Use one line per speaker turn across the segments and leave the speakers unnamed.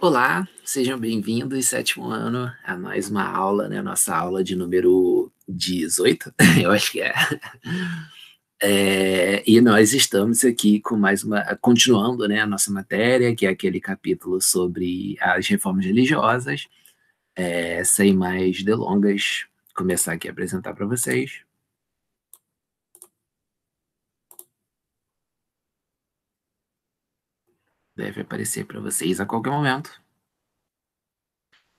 Olá, sejam bem-vindos, sétimo ano, a mais uma aula, né? Nossa aula de número 18, eu acho que é. E nós estamos aqui com mais uma, continuando, né, a nossa matéria, que é aquele capítulo sobre as reformas religiosas. Sem mais delongas, começar aqui a apresentar para vocês. Deve aparecer para vocês a qualquer momento.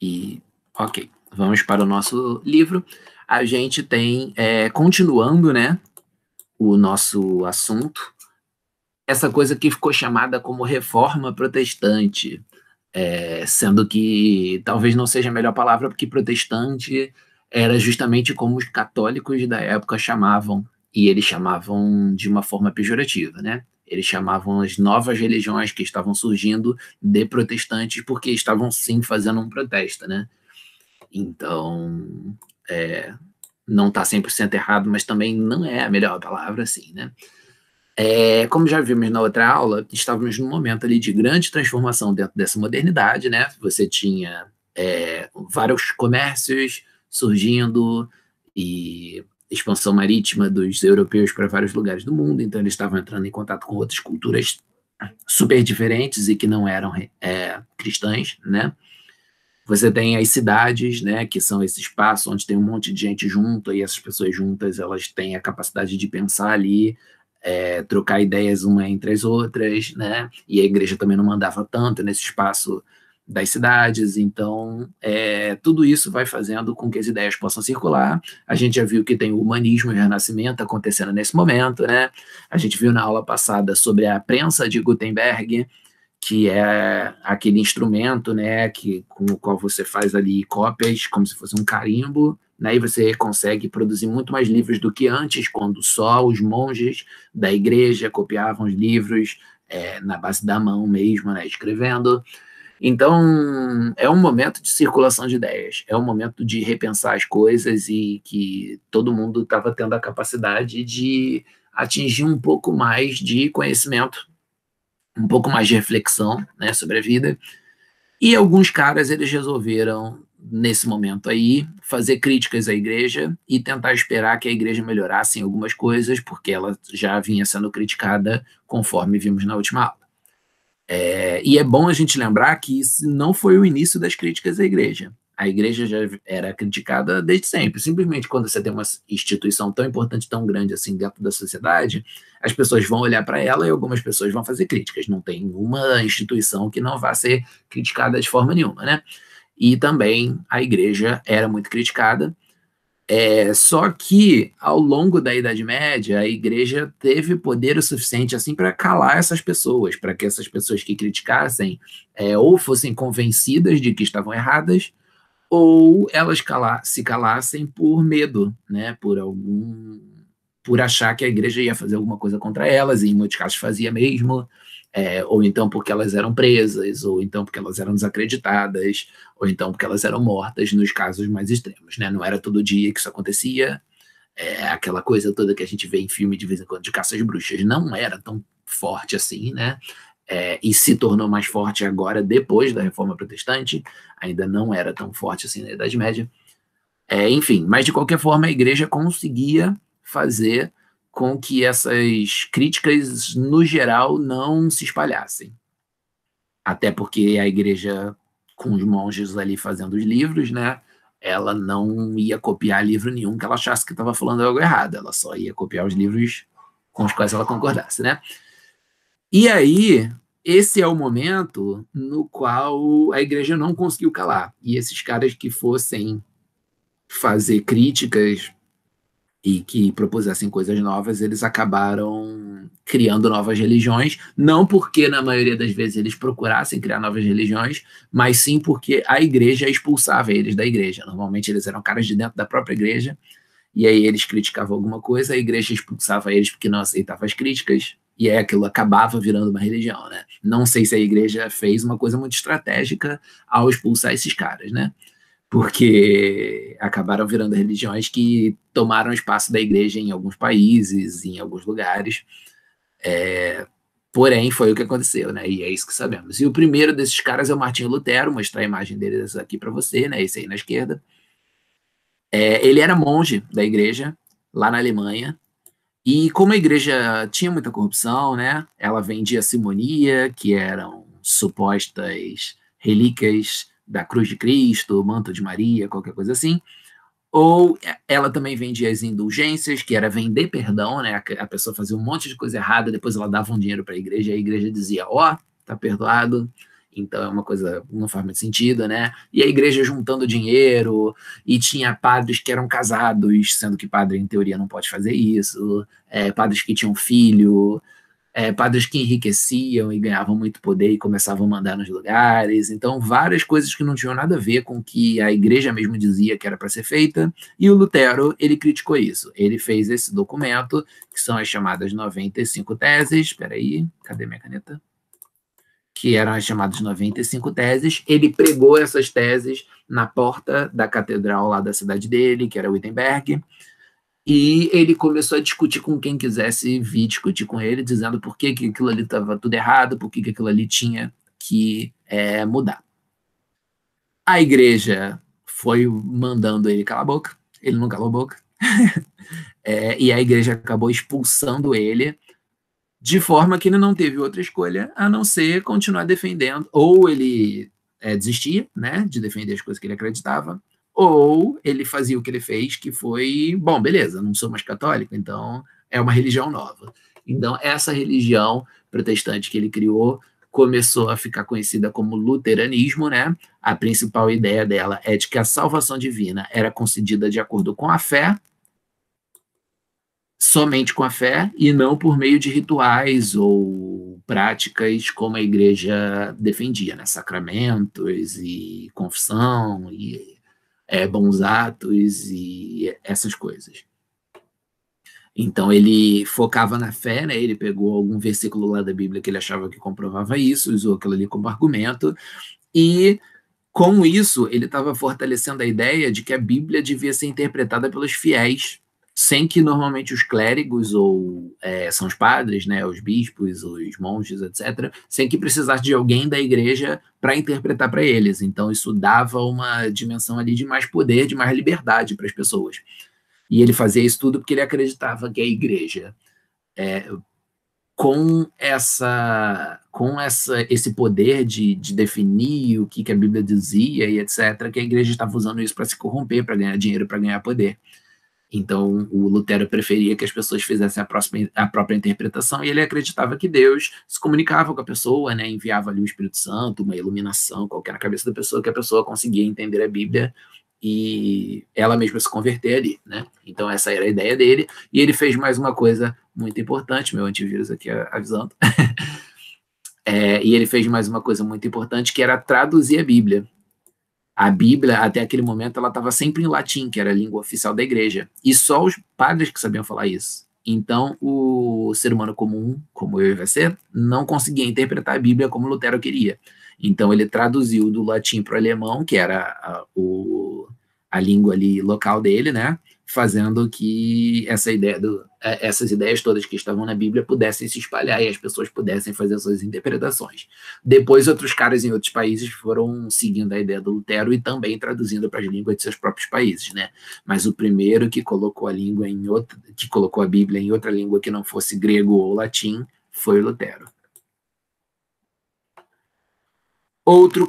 E, ok, vamos para o nosso livro. A gente tem, continuando, né, o nosso assunto, essa coisa que ficou chamada como reforma protestante, sendo que talvez não seja a melhor palavra, porque protestante era justamente como os católicos da época chamavam, e eles chamavam de uma forma pejorativa, né? Eles chamavam as novas religiões que estavam surgindo de protestantes, porque estavam sim fazendo um protesto, né? Então, não está 100% errado, mas também não é a melhor palavra, assim, né? Como já vimos na outra aula, estávamos num momento ali de grande transformação dentro dessa modernidade, né? Você tinha vários comércios surgindo e expansão marítima dos europeus para vários lugares do mundo, então eles estavam entrando em contato com outras culturas super diferentes e que não eram cristãs, né? Você tem as cidades, né, que são esse espaço onde tem um monte de gente junto, e essas pessoas juntas, elas têm a capacidade de pensar ali, trocar ideias uma entre as outras, né, e a igreja também não mandava tanto nesse espaço das cidades, então tudo isso vai fazendo com que as ideias possam circular. A gente já viu que tem o humanismo e o renascimento acontecendo nesse momento, né, a gente viu na aula passada sobre a prensa de Gutenberg, que é aquele instrumento, né, com o qual você faz ali cópias, como se fosse um carimbo, né, e você consegue produzir muito mais livros do que antes, quando só os monges da igreja copiavam os livros na base da mão mesmo, né, escrevendo. Então, é um momento de circulação de ideias, é um momento de repensar as coisas e que todo mundo estava tendo a capacidade de atingir um pouco mais de conhecimento, um pouco mais de reflexão, né, sobre a vida. E alguns caras, eles resolveram, nesse momento aí, fazer críticas à igreja e tentar esperar que a igreja melhorasse em algumas coisas, porque ela já vinha sendo criticada, conforme vimos na última aula. E é bom a gente lembrar que isso não foi o início das críticas à igreja. A igreja já era criticada desde sempre. Simplesmente quando você tem uma instituição tão importante, tão grande assim dentro da sociedade, as pessoas vão olhar para ela e algumas pessoas vvão fazer críticas. Não tem uma instituição que não vá ser criticada de forma nenhuma, né? E também a igreja era muito criticada, só que, ao longo da Idade Média, a igreja teve poder o suficiente assim para calar essas pessoas, para que essas pessoas que criticassem ou fossem convencidas de que estavam erradas, ou elas se calassem por medo, né, por achar que a igreja ia fazer alguma coisa contra elas, e em muitos casos fazia mesmo, ou então porque elas eram presas, ou então porque elas eram desacreditadas, ou então porque elas eram mortas nos casos mais extremos, né? Não era todo dia que isso acontecia, aquela coisa toda que a gente vê em filme de vez em quando de caça às bruxas não era tão forte assim, né? E se tornou mais forte agora depois da Reforma Protestante, ainda não era tão forte assim na Idade Média. Enfim, mas de qualquer forma a igreja conseguia fazer com que essas críticas, no geral, não se espalhassem. Até porque a igreja, com os monges ali fazendo os livros, né, ela não ia copiar livro nenhum que ela achasse que estava falando algo errado, ela só ia copiar os livros com os quais ela concordasse, né? E aí, esse é o momento no qual a igreja não conseguiu calar. E esses caras que fossem fazer críticas e que propusessem coisas novas, eles acabaram criando novas religiões, não porque na maioria das vezes eles procurassem criar novas religiões, mas sim porque a igreja expulsava eles da igreja. Normalmente eles eram caras de dentro da própria igreja, e aí eles criticavam alguma coisa, a igreja expulsava eles porque não aceitava as críticas, e aí aquilo acabava virando uma religião, né? Não sei se a igreja fez uma coisa muito estratégica ao expulsar esses caras, né? Porque acabaram virando religiões que tomaram espaço da igreja em alguns países, em alguns lugares, Porém, foi o que aconteceu, né? E é isso que sabemos. E o primeiro desses caras é o Martinho Lutero, vou mostrar a imagem dele aqui para você, né? Esse aí na esquerda. Ele era monge da igreja, lá na Alemanha, e como a igreja tinha muita corrupção, né? Ela vendia simonia, que eram supostas relíquias da cruz de Cristo, manto de Maria, qualquer coisa assim. Ou ela também vendia as indulgências, que era vender perdão, né? A pessoa fazia um monte de coisa errada, depois ela dava um dinheiro para a igreja dizia, ó, tá perdoado. Então é uma coisa, não faz muito sentido, né? E a igreja juntando dinheiro, e tinha padres que eram casados, sendo que padre, em teoria, não pode fazer isso, padres que tinham filho, padres que enriqueciam e ganhavam muito poder e começavam a mandar nos lugares. Então, várias coisas que não tinham nada a ver com o que a igreja mesmo dizia que era para ser feita. E o Lutero, ele criticou isso. Ele fez esse documento, que são as chamadas 95 teses. Espera aí, cadê minha caneta? Que eram as chamadas 95 teses. Ele pregou essas teses na porta da catedral lá da cidade dele, que era Wittenberg. E ele começou a discutir com quem quisesse vir discutir com ele, dizendo por que aquilo ali estava tudo errado, por que aquilo ali tinha que mudar. A igreja foi mandando ele calar a boca, ele não calou a boca, e a igreja acabou expulsando ele, de forma que ele não teve outra escolha a não ser continuar defendendo, ou ele desistia, né, de defender as coisas que ele acreditava, ou ele fazia o que ele fez, que foi, bom, beleza, não sou mais católico, então é uma religião nova. Então, essa religião protestante que ele criou começou a ficar conhecida como luteranismo, né? A principal ideia dela é de que a salvação divina era concedida de acordo com a fé, somente com a fé, e não por meio de rituais ou práticas como a igreja defendia, né? Sacramentos e confissão e bons atos e essas coisas. Então ele focava na fé, né? Ele pegou algum versículo lá da Bíblia que ele achava que comprovava isso, usou aquilo ali como argumento, e com isso ele estava fortalecendo a ideia de que a Bíblia devia ser interpretada pelos fiéis, sem que normalmente os clérigos ou são os padres, né, os bispos, os monges, etc., sem que precisasse de alguém da igreja para interpretar para eles. Então isso dava uma dimensão ali de mais poder, de mais liberdade para as pessoas. E ele fazia isso tudo porque ele acreditava que a igreja, esse poder de definir o que a Bíblia dizia e etc., que a igreja estava usando isso para se corromper, para ganhar dinheiro, para ganhar poder. Então, o Lutero preferia que as pessoas fizessem a própria interpretação, e ele acreditava que Deus se comunicava com a pessoa, né, enviava ali o Espírito Santo, uma iluminação qualquer na cabeça da pessoa, que a pessoa conseguia entender a Bíblia e ela mesma se converter ali, né? Então, essa era a ideia dele, e ele fez mais uma coisa muito importante, meu antivírus aqui avisando, e ele fez mais uma coisa muito importante, que era traduzir a Bíblia. A Bíblia, até aquele momento, ela estava sempre em latim, que era a língua oficial da igreja. E só os padres que sabiam falar isso. Então, o ser humano comum, como eu e você, não conseguia interpretar a Bíblia como Lutero queria. Então, ele traduziu do latim para o alemão, que era a língua ali local dele, né? Fazendo que essas ideias todas que estavam na Bíblia pudessem se espalhar e as pessoas pudessem fazer suas interpretações. Depois, outros caras em outros países foram seguindo a ideia do Lutero e também traduzindo para as línguas de seus próprios países, né? Mas o primeiro que colocou a Bíblia em outra língua que não fosse grego ou latim foi o Lutero. Outros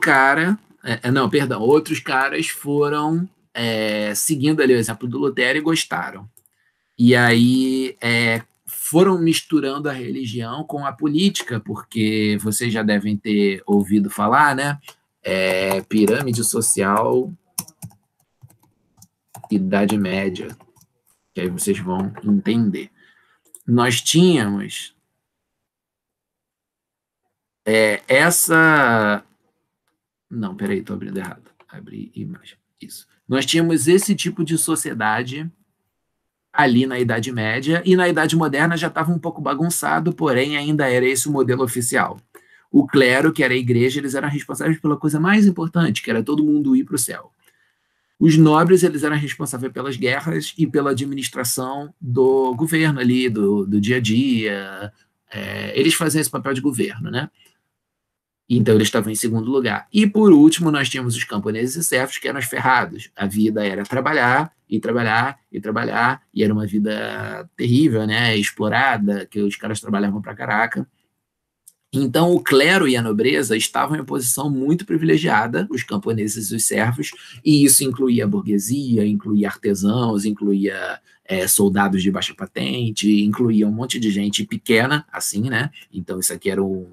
caras foram seguindo ali o exemplo do Lutero e gostaram. E aí foram misturando a religião com a política, porque vocês já devem ter ouvido falar, né? Pirâmide social, Idade Média, que aí vocês vão entender. Nós tínhamos essa... Não, peraí, estou abrindo errado. Abri imagem. Isso. Nós tínhamos esse tipo de sociedade ali na Idade Média, e na Idade Moderna já estava um pouco bagunçado, porém ainda era esse o modelo oficial. O clero, que era a igreja, eles eram responsáveis pela coisa mais importante, que era todo mundo ir para o céu. Os nobres, eles eram responsáveis pelas guerras e pela administração do governo ali, do dia a dia, Eles faziam esse papel de governo, né? Então eles estavam em segundo lugar. E por último, nós tínhamos os camponeses e servos, que eram os ferrados. A vida era trabalhar, e trabalhar, e trabalhar, e era uma vida terrível, né? Explorada, que os caras trabalhavam pra caraca. Então, o clero e a nobreza estavam em posição muito privilegiada, os camponeses e os servos, e isso incluía a burguesia, incluía artesãos, incluía soldados de baixa patente, incluía um monte de gente pequena, assim, né? Então, isso aqui era o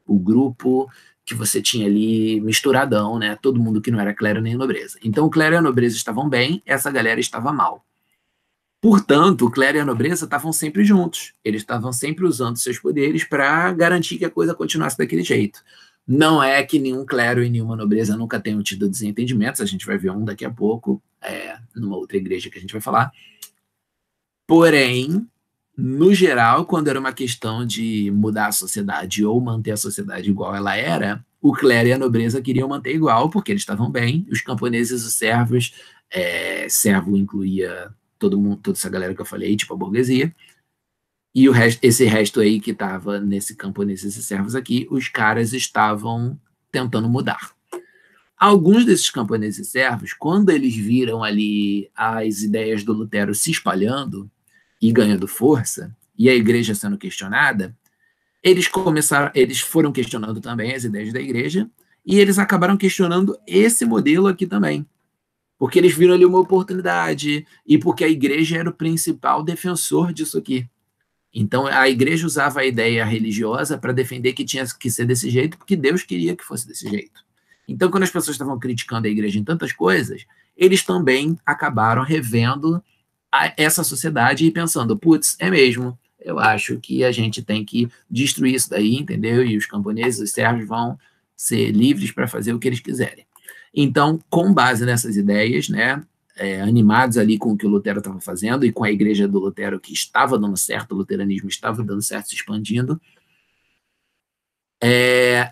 grupo que você tinha ali misturadão, né? Todo mundo que não era clero nem nobreza. Então, o clero e a nobreza estavam bem, essa galera estava mal. Portanto, o clero e a nobreza estavam sempre juntos. Eles estavam sempre usando seus poderes para garantir que a coisa continuasse daquele jeito. Não é que nenhum clero e nenhuma nobreza nunca tenham tido desentendimentos, a gente vai ver um daqui a pouco, numa outra igreja que a gente vai falar. Porém, no geral, quando era uma questão de mudar a sociedade ou manter a sociedade igual ela era, o clero e a nobreza queriam manter igual, porque eles estavam bem, os camponeses e os servos, servo incluía todo mundo, toda essa galera que eu falei, tipo a burguesia, e esse resto aí que estava nesse camponeses e servos aqui, os caras estavam tentando mudar. Alguns desses camponeses e servos, quando eles viram ali as ideias do Lutero se espalhando e ganhando força, e a igreja sendo questionada, eles foram questionando também as ideias da igreja, e eles acabaram questionando esse modelo aqui também. Porque eles viram ali uma oportunidade, e porque a igreja era o principal defensor disso aqui. Então, a igreja usava a ideia religiosa para defender que tinha que ser desse jeito, porque Deus queria que fosse desse jeito. Então, quando as pessoas estavam criticando a igreja em tantas coisas, eles também acabaram revendo essa sociedade e pensando, putz, é mesmo, eu acho que a gente tem que destruir isso daí, entendeu? E os camponeses, os servos vão ser livres para fazer o que eles quiserem. Então, com base nessas ideias, né, animados ali com o que o Lutero estava fazendo e com a igreja do Lutero que estava dando certo, o luteranismo estava dando certo, se expandindo,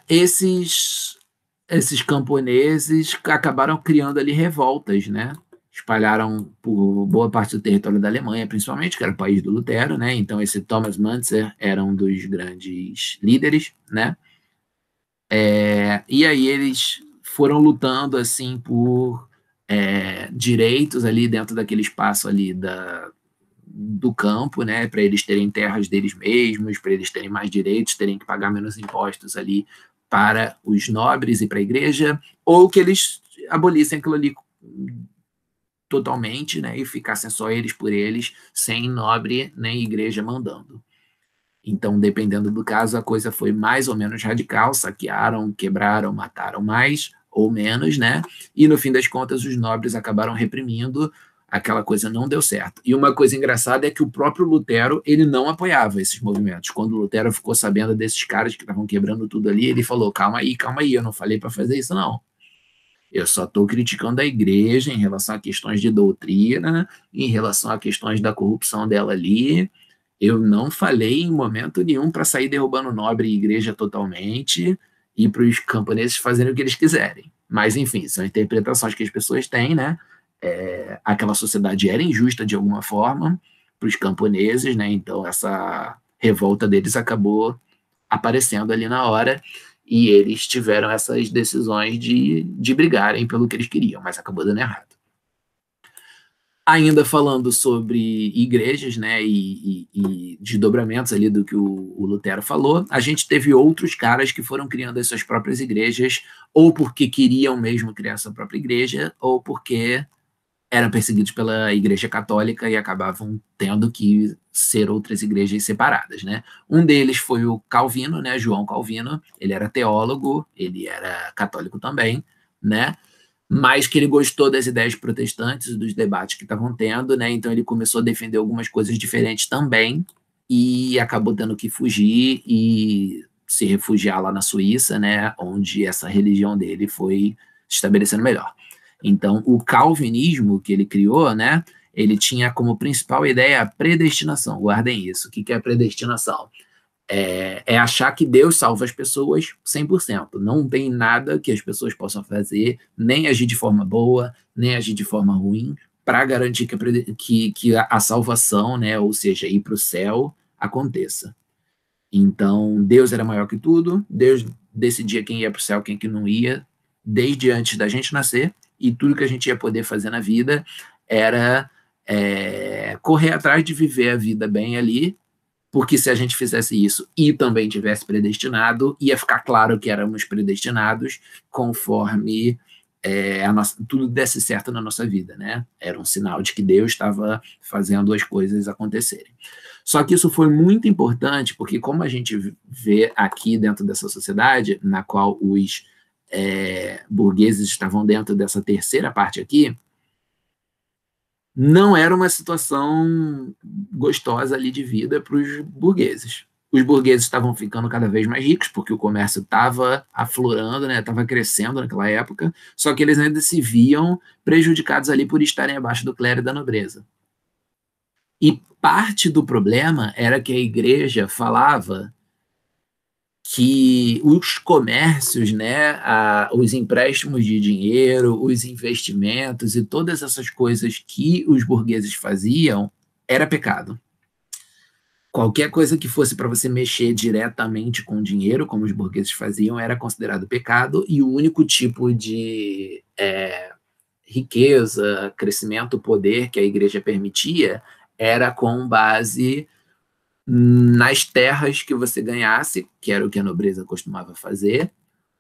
esses camponeses acabaram criando ali revoltas, né? Espalharam por boa parte do território da Alemanha, principalmente, que era o país do Lutero, né? Então, esse Thomas Müntzer era um dos grandes líderes, né? E aí eles foram lutando, assim, por direitos ali dentro daquele espaço ali do campo, né, para eles terem terras deles mesmos, para eles terem mais direitos, terem que pagar menos impostos ali para os nobres e para a igreja, ou que eles abolissem aquilo ali totalmente, né, e ficassem só eles por eles, sem nobre nem igreja mandando. Então, dependendo do caso, a coisa foi mais ou menos radical, saquearam, quebraram, mataram mais ou menos, né? E no fim das contas, os nobres acabaram reprimindo, aquela coisa não deu certo. E uma coisa engraçada é que o próprio Lutero, ele não apoiava esses movimentos. Quando o Lutero ficou sabendo desses caras que estavam quebrando tudo ali, ele falou, calma aí, eu não falei para fazer isso não. Eu só estou criticando a igreja em relação a questões de doutrina, em relação a questões da corrupção dela ali. Eu não falei em momento nenhum para sair derrubando nobre e igreja totalmente e para os camponeses fazerem o que eles quiserem. Mas, enfim, são interpretações que as pessoas têm, né? Aquela sociedade era injusta de alguma forma para os camponeses, né? Então, essa revolta deles acabou aparecendo ali na hora e eles tiveram essas decisões de brigarem pelo que eles queriam, mas acabou dando errado. Ainda falando sobre igrejas, né, e desdobramentos ali do que o Lutero falou, a gente teve outros caras que foram criando as suas próprias igrejas, ou porque queriam mesmo criar sua própria igreja, ou porque eram perseguidos pela Igreja Católica e acabavam tendo que ser outras igrejas separadas, né? Um deles foi o Calvino, né, João Calvino, ele era teólogo, ele era católico também, né? Mas que ele gostou das ideias protestantes, dos debates que estavam tendo, né? Então ele começou a defender algumas coisas diferentes também e acabou tendo que fugir e se refugiar lá na Suíça, né? Onde essa religião dele foi se estabelecendo melhor. Então o calvinismo que ele criou, né? Ele tinha como principal ideia a predestinação. Guardem isso. O que é a predestinação? Achar que Deus salva as pessoas 100%. Não tem nada que as pessoas possam fazer, nem agir de forma boa, nem agir de forma ruim, para garantir que a salvação, né, ou seja, ir para o céu, aconteça. Então, Deus era maior que tudo, Deus decidia quem ia para o céu, quem que não ia, desde antes da gente nascer, e tudo que a gente ia poder fazer na vida era correr atrás de viver a vida bem ali, porque se a gente fizesse isso e também tivesse predestinado, ia ficar claro que éramos predestinados conforme tudo desse certo na nossa vida, né? Era um sinal de que Deus estava fazendo as coisas acontecerem. Só que isso foi muito importante, porque como a gente vê aqui dentro dessa sociedade, na qual os burgueses estavam dentro dessa terceira parte aqui, não era uma situação gostosa ali de vida para os burgueses. Os burgueses estavam ficando cada vez mais ricos, porque o comércio estava aflorando, né, estava crescendo naquela época, só que eles ainda se viam prejudicados ali por estarem abaixo do clero e da nobreza. E parte do problema era que a igreja falava que os comércios, né, os empréstimos de dinheiro, os investimentos e todas essas coisas que os burgueses faziam era pecado. Qualquer coisa que fosse para você mexer diretamente com dinheiro, como os burgueses faziam, era considerado pecado, e o único tipo de riqueza, crescimento, poder que a igreja permitia era com base nas terras que você ganhasse, que era o que a nobreza costumava fazer,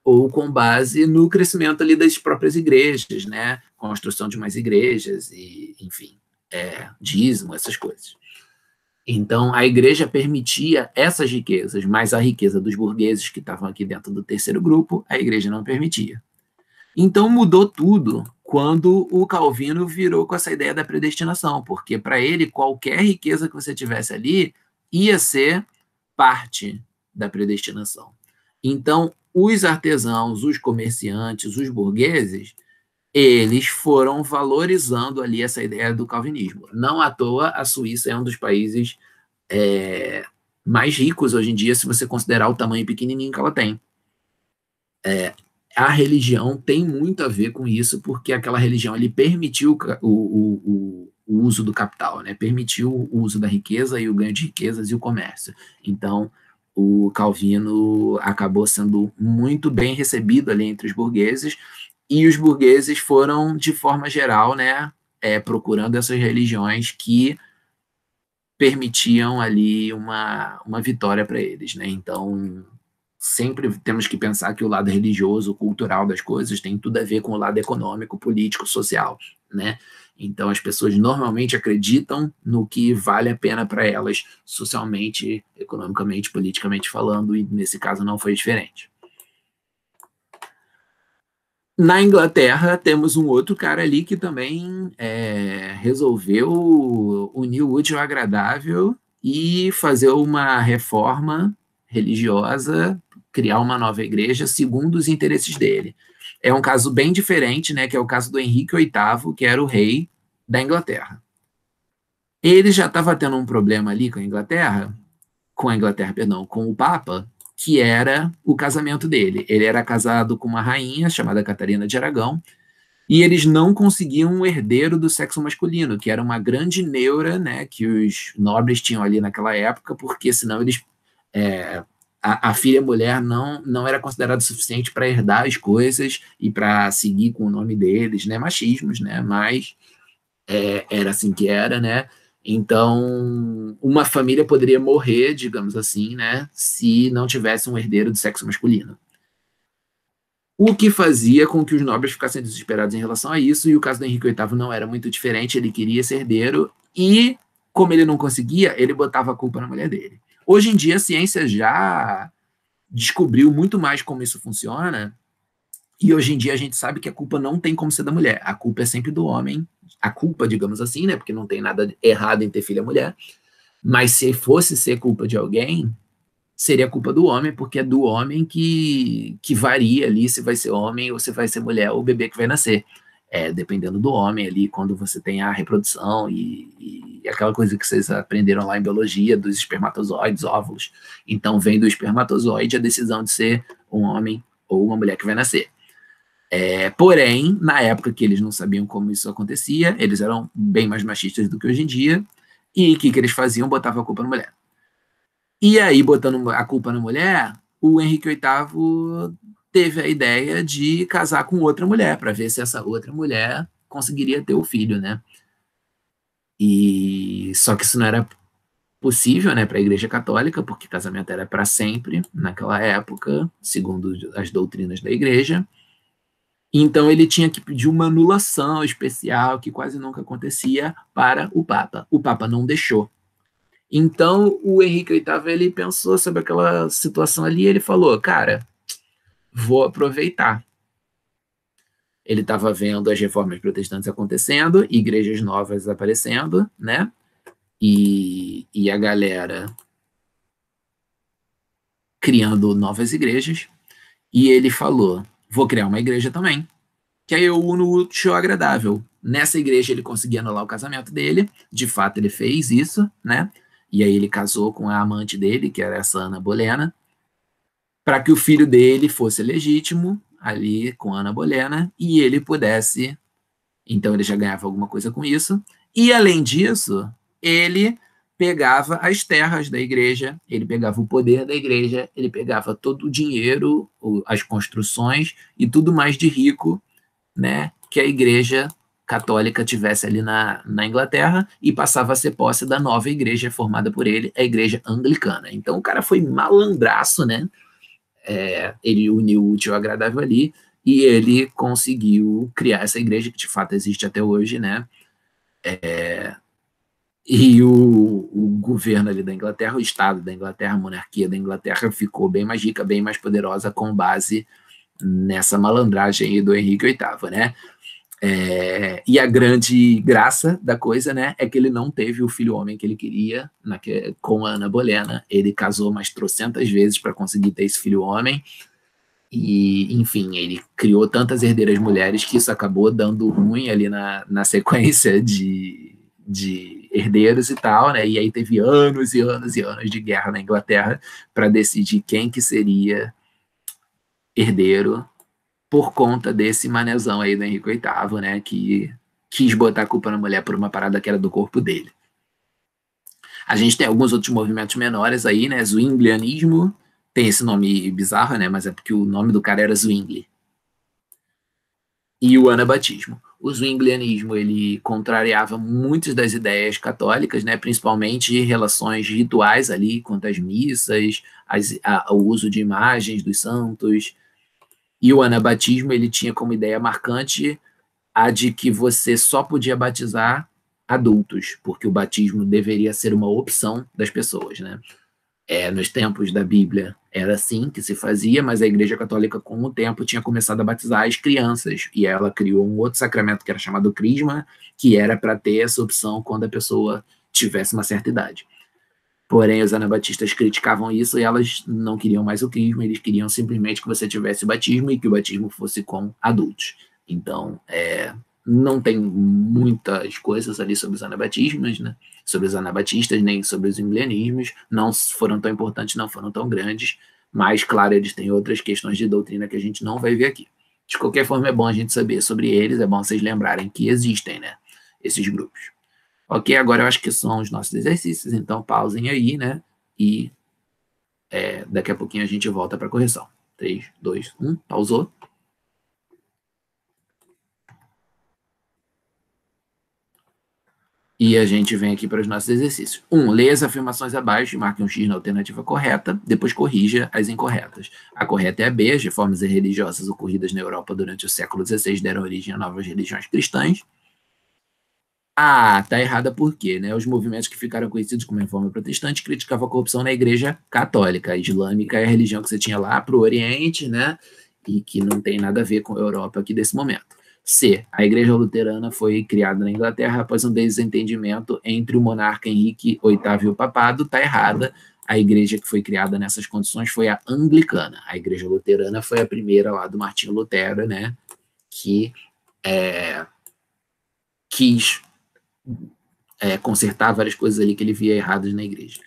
ou com base no crescimento ali das próprias igrejas, né? Construção de mais igrejas e, enfim, dízimo, essas coisas. Então, a igreja permitia essas riquezas, mas a riqueza dos burgueses que estavam aqui dentro do terceiro grupo, a igreja não permitia. Então, mudou tudo quando o Calvino virou com essa ideia da predestinação, porque para ele, qualquer riqueza que você tivesse ali ia ser parte da predestinação. Então, os artesãos, os comerciantes, os burgueses, eles foram valorizando ali essa ideia do calvinismo. Não à toa, a Suíça é um dos países mais ricos hoje em dia, se você considerar o tamanho pequenininho que ela tem. A religião tem muito a ver com isso, porque aquela religião ele permitiu o uso do capital, né? Permitiu o uso da riqueza e o ganho de riquezas e o comércio. Então, o Calvino acabou sendo muito bem recebido ali entre os burgueses, e os burgueses foram, de forma geral, né, procurando essas religiões que permitiam ali uma vitória para eles, né? Então, sempre temos que pensar que o lado religioso, cultural das coisas tem tudo a ver com o lado econômico, político, social, né? Então, as pessoas normalmente acreditam no que vale a pena para elas, socialmente, economicamente, politicamente falando, e nesse caso não foi diferente. Na Inglaterra, temos um outro cara ali que também resolveu unir o útil ao agradável e fazer uma reforma religiosa, criar uma nova igreja segundo os interesses dele. É um caso bem diferente, né, que é o caso do Henrique VIII, que era o rei da Inglaterra. Ele já estava tendo um problema ali com a Inglaterra, perdão, com o Papa, que era o casamento dele. Ele era casado com uma rainha chamada Catarina de Aragão, e eles não conseguiam um herdeiro do sexo masculino, que era uma grande neura, né, que os nobres tinham ali naquela época, porque senão eles a filha mulher não era considerada suficiente para herdar as coisas e para seguir com o nome deles, né, machismos, né, mas era assim que era, né. Então, uma família poderia morrer, digamos assim, né, se não tivesse um herdeiro do sexo masculino. O que fazia com que os nobres ficassem desesperados em relação a isso, e o caso do Henrique VIII não era muito diferente, ele queria ser herdeiro, e como ele não conseguia, ele botava a culpa na mulher dele. Hoje em dia, a ciência já descobriu muito mais como isso funciona, e hoje em dia a gente sabe que a culpa não tem como ser da mulher, a culpa é sempre do homem, a culpa, digamos assim, né, porque não tem nada errado em ter filha mulher, mas se fosse ser culpa de alguém, seria culpa do homem, porque é do homem que varia ali se vai ser homem ou se vai ser mulher o bebê que vai nascer. Dependendo do homem ali, quando você tem a reprodução e aquela coisa que vocês aprenderam lá em biologia, dos espermatozoides, óvulos. Então, vem do espermatozoide a decisão de ser um homem ou uma mulher que vai nascer. Porém, na época que eles não sabiam como isso acontecia, eles eram bem mais machistas do que hoje em dia, e o que eles faziam? Botavam a culpa na mulher. E aí, botando a culpa na mulher, o Henrique VIII teve a ideia de casar com outra mulher, para ver se essa outra mulher conseguiria ter o filho, né? E só que isso não era possível, né, para a Igreja Católica, porque casamento era para sempre naquela época, segundo as doutrinas da Igreja. Então ele tinha que pedir uma anulação especial, que quase nunca acontecia, para o Papa. O Papa não deixou. Então o Henrique VIII ele pensou sobre aquela situação ali, e ele falou, cara, vou aproveitar. Ele estava vendo as reformas protestantes acontecendo, igrejas novas aparecendo, né? E a galera criando novas igrejas, e ele falou, vou criar uma igreja também, que aí eu uno o útil ao agradável. Nessa igreja ele conseguia anular o casamento dele, de fato ele fez isso, né? E aí ele casou com a amante dele, que era essa Ana Bolena, para que o filho dele fosse legítimo, ali com Ana Bolena, e ele pudesse, então ele já ganhava alguma coisa com isso, e além disso, ele pegava as terras da igreja, ele pegava o poder da igreja, ele pegava todo o dinheiro, as construções e tudo mais de rico, né, que a igreja católica tivesse ali na Inglaterra e passava a ser posse da nova igreja formada por ele, a igreja anglicana. Então o cara foi malandraço, né? Ele uniu o útil ao agradável ali e ele conseguiu criar essa igreja que de fato existe até hoje, né? E o governo ali da Inglaterra, o Estado da Inglaterra, a monarquia da Inglaterra ficou bem mais rica, bem mais poderosa com base nessa malandragem aí do Henrique VIII, né? E a grande graça da coisa, né, é que ele não teve o filho homem que ele queria com a Ana Bolena. Ele casou mais trocentas vezes para conseguir ter esse filho homem. E, enfim, ele criou tantas herdeiras mulheres que isso acabou dando ruim ali na sequência de herdeiros e tal, né? E aí teve anos e anos e anos de guerra na Inglaterra para decidir quem que seria herdeiro por conta desse manezão aí do Henrique VIII, né, que quis botar a culpa na mulher por uma parada que era do corpo dele. A gente tem alguns outros movimentos menores aí, né, Zwinglianismo, tem esse nome bizarro, né, mas é porque o nome do cara era Zwingli. E o anabatismo. O Zwinglianismo, ele contrariava muitas das ideias católicas, né, principalmente relações rituais ali, quanto às missas, o uso de imagens dos santos. E o anabatismo, ele tinha como ideia marcante a de que você só podia batizar adultos, porque o batismo deveria ser uma opção das pessoas, né? Nos tempos da Bíblia era assim que se fazia, mas a Igreja Católica, com o tempo, tinha começado a batizar as crianças, e ela criou um outro sacramento que era chamado crisma, que era para ter essa opção quando a pessoa tivesse uma certa idade. Porém, os anabatistas criticavam isso e elas não queriam mais o crisma, eles queriam simplesmente que você tivesse o batismo e que o batismo fosse com adultos. Então, não tem muitas coisas ali sobre os anabatismos, né? Sobre os anabatistas, nem sobre os zwinglianismos, não foram tão importantes, não foram tão grandes, mas, claro, eles têm outras questões de doutrina que a gente não vai ver aqui. De qualquer forma, é bom a gente saber sobre eles, é bom vocês lembrarem que existem, né, esses grupos. Ok, agora eu acho que são os nossos exercícios, então pausem aí, né, e daqui a pouquinho a gente volta para a correção. 3, 2, 1, pausou. E a gente vem aqui para os nossos exercícios. 1. Leia as afirmações abaixo e marque um X na alternativa correta, depois corrija as incorretas. A correta é a B. As reformas religiosas ocorridas na Europa durante o século XVI deram origem a novas religiões cristãs. Tá errada por quê? Né? Os movimentos que ficaram conhecidos como Reforma Protestante criticavam a corrupção na Igreja Católica. A islâmica é a religião que você tinha lá para o Oriente, né? E que não tem nada a ver com a Europa aqui desse momento. C. A Igreja Luterana foi criada na Inglaterra após um desentendimento entre o monarca Henrique VIII e o papado. Está errada. A igreja que foi criada nessas condições foi a anglicana. A Igreja Luterana foi a primeira lá do Martinho Lutero, né? Que quis consertar várias coisas ali que ele via erradas na igreja.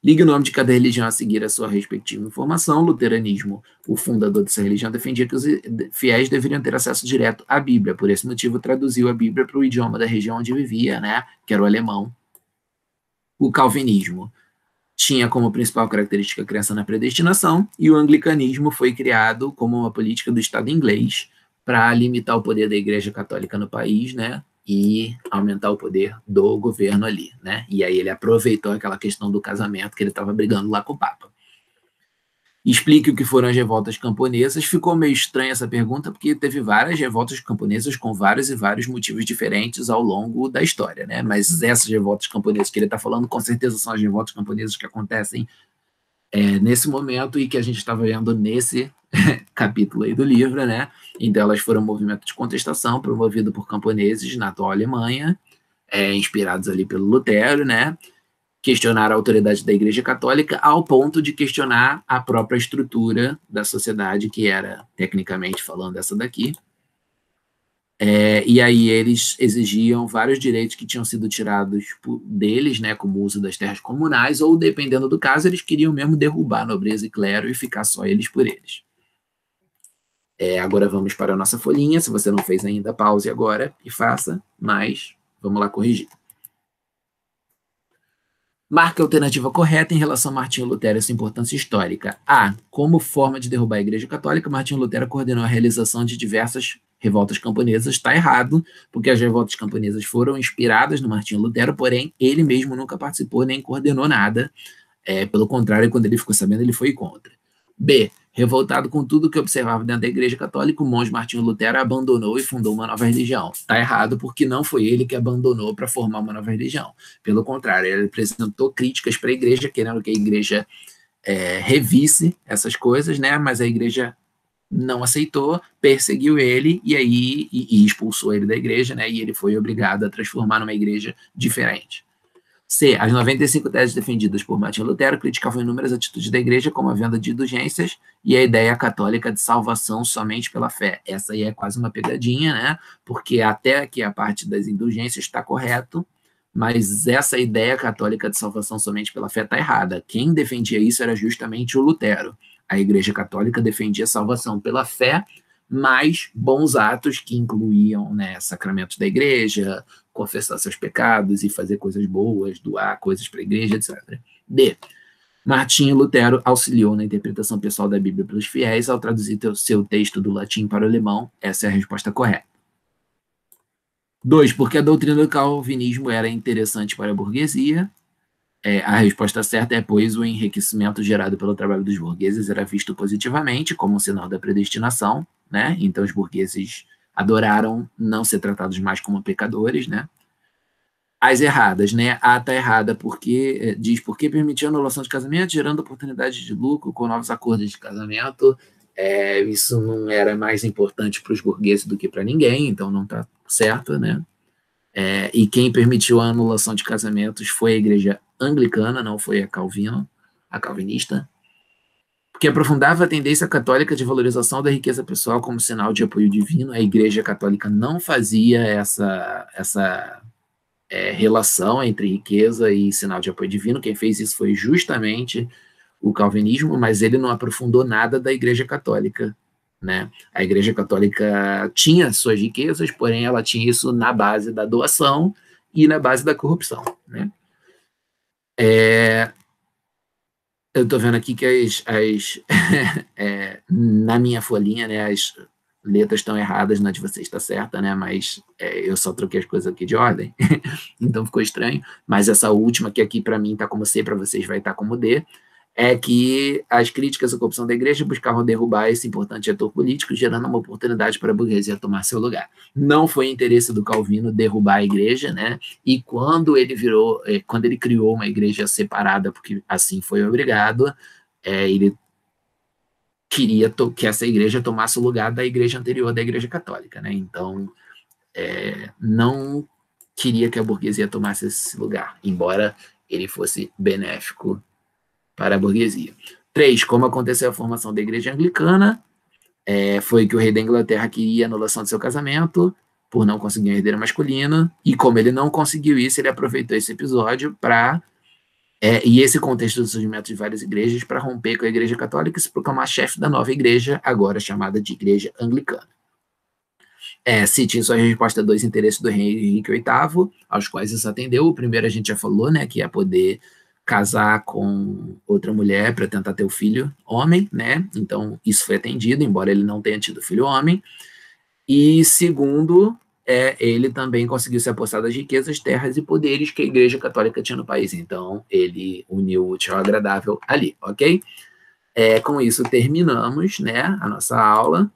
Ligue o nome de cada religião a seguir a sua respectiva informação. O luteranismo, o fundador dessa religião, defendia que os fiéis deveriam ter acesso direto à Bíblia. Por esse motivo, traduziu a Bíblia para o idioma da região onde vivia, né, que era o alemão. O calvinismo. tinha como principal característica a crença na predestinação, e o anglicanismo foi criado como uma política do Estado inglês para limitar o poder da Igreja Católica no país, né, e aumentar o poder do governo ali, né, e aí ele aproveitou aquela questão do casamento que ele estava brigando lá com o Papa. Explique o que foram as revoltas camponesas. Ficou meio estranha essa pergunta, porque teve várias revoltas camponesas com vários e vários motivos diferentes ao longo da história, né? Mas essas revoltas camponesas que ele está falando, com certeza são as revoltas camponesas que acontecem nesse momento e que a gente está vendo nesse capítulo aí do livro, né? Então elas foram um movimento de contestação promovido por camponeses na atual Alemanha, inspirados ali pelo Lutero, né? Questionar a autoridade da Igreja Católica ao ponto de questionar a própria estrutura da sociedade, que era, tecnicamente falando, essa daqui. E aí eles exigiam vários direitos que tinham sido tirados deles, né, como o uso das terras comunais, ou, dependendo do caso, eles queriam mesmo derrubar a nobreza e clero e ficar só eles por eles. Agora vamos para a nossa folhinha. Se você não fez ainda, pause agora e faça, mas vamos lá corrigir. Marca a alternativa correta em relação a Martinho Lutero e sua importância histórica. A. Como forma de derrubar a Igreja Católica, Martinho Lutero coordenou a realização de diversas revoltas camponesas. Está errado, porque as revoltas camponesas foram inspiradas no Martinho Lutero, porém, ele mesmo nunca participou nem coordenou nada. Pelo contrário, quando ele ficou sabendo, ele foi contra. B. Revoltado com tudo que observava dentro da Igreja Católica, o monge Martinho Lutero abandonou e fundou uma nova religião. Está errado, porque não foi ele que abandonou para formar uma nova religião. Pelo contrário, ele apresentou críticas para a Igreja, querendo que a Igreja revisse essas coisas, né? Mas a Igreja não aceitou, perseguiu ele e expulsou ele da Igreja, né? E ele foi obrigado a transformar numa igreja diferente. C. As 95 teses defendidas por Martinho Lutero criticavam inúmeras atitudes da Igreja, como a venda de indulgências e a ideia católica de salvação somente pela fé. Essa aí é quase uma pegadinha, né? Porque até aqui a parte das indulgências está correto, mas essa ideia católica de salvação somente pela fé está errada. Quem defendia isso era justamente o Lutero. A Igreja Católica defendia salvação pela fé, mais bons atos que incluíam, né, sacramentos da Igreja, confessar seus pecados e fazer coisas boas, doar coisas para a Igreja, etc. D. Martinho Lutero auxiliou na interpretação pessoal da Bíblia pelos fiéis ao traduzir seu texto do latim para o alemão. Essa é a resposta correta. 2. Porque a doutrina do calvinismo era interessante para a burguesia. A resposta certa é, pois, o enriquecimento gerado pelo trabalho dos burgueses era visto positivamente como um sinal da predestinação, né? Então os burgueses adoraram não ser tratados mais como pecadores, né? As erradas, né? A está errada porque diz porque permitiu a anulação de casamento, gerando oportunidades de lucro com novos acordos de casamento. Isso não era mais importante para os burgueses do que para ninguém, então não está certo, né? E quem permitiu a anulação de casamentos foi a Igreja Anglicana, não foi a calvinista, porque aprofundava a tendência católica de valorização da riqueza pessoal como sinal de apoio divino. A Igreja Católica não fazia essa relação entre riqueza e sinal de apoio divino. Quem fez isso foi justamente o calvinismo, mas ele não aprofundou nada da Igreja Católica, né? A Igreja Católica tinha suas riquezas, porém ela tinha isso na base da doação e na base da corrupção, né? Eu estou vendo aqui que na minha folhinha, né, as letras estão erradas, na de vocês está certa, né? Mas eu só troquei as coisas aqui de ordem, então ficou estranho. Mas essa última, que aqui para mim está como C, para vocês vai estar como D, é que as críticas à corrupção da Igreja buscavam derrubar esse importante ator político, gerando uma oportunidade para a burguesia tomar seu lugar. Não foi interesse do Calvino derrubar a Igreja, né? E quando ele criou uma Igreja separada, porque assim foi obrigado, ele queria que essa Igreja tomasse o lugar da Igreja anterior, da Igreja Católica, né? Então, não queria que a burguesia tomasse esse lugar, embora ele fosse benéfico para a burguesia. 3. Como aconteceu a formação da Igreja Anglicana, foi que o rei da Inglaterra queria a anulação de seu casamento, por não conseguir um herdeiro masculino, e como ele não conseguiu isso, ele aproveitou esse episódio e esse contexto do surgimento de várias igrejas para romper com a Igreja Católica e se proclamar chefe da nova igreja, agora chamada de Igreja Anglicana. Cite em sua resposta 2 interesses do rei Henrique VIII, aos quais isso atendeu. O primeiro a gente já falou, né, que é poder casar com outra mulher para tentar ter o filho homem, né? Então, isso foi atendido, embora ele não tenha tido filho homem. E segundo, ele também conseguiu se apossar das riquezas, terras e poderes que a Igreja Católica tinha no país. Então, ele uniu o útil ao agradável ali, ok? Com isso, terminamos, né, a nossa aula.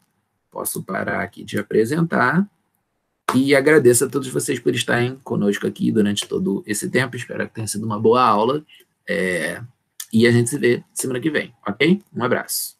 Posso parar aqui de apresentar. E agradeço a todos vocês por estarem conosco aqui durante todo esse tempo. Espero que tenha sido uma boa aula. E a gente se vê semana que vem, ok? Um abraço.